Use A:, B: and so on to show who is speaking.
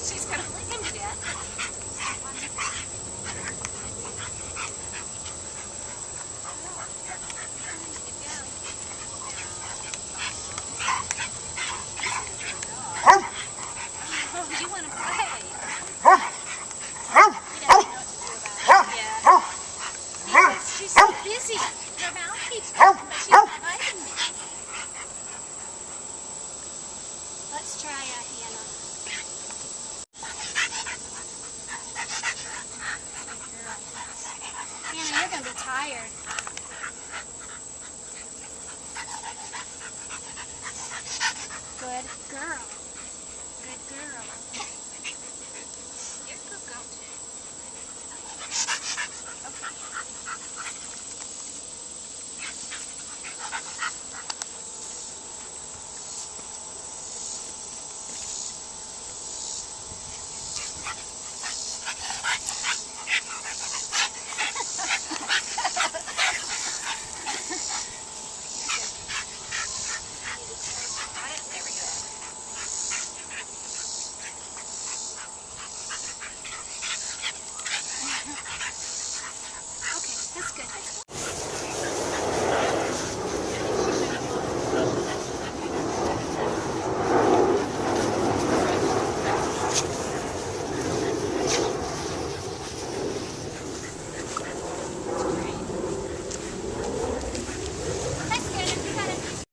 A: She's gonna lick him to death. Oh, you want to play? He doesn't know what to do about it yet. Because she's so busy. Her mouth keeps moving, but she's not biting me. Let's try Hannah. Hannah, you're going to be tired. Good girl. Good girl. You're good girl too. Okay.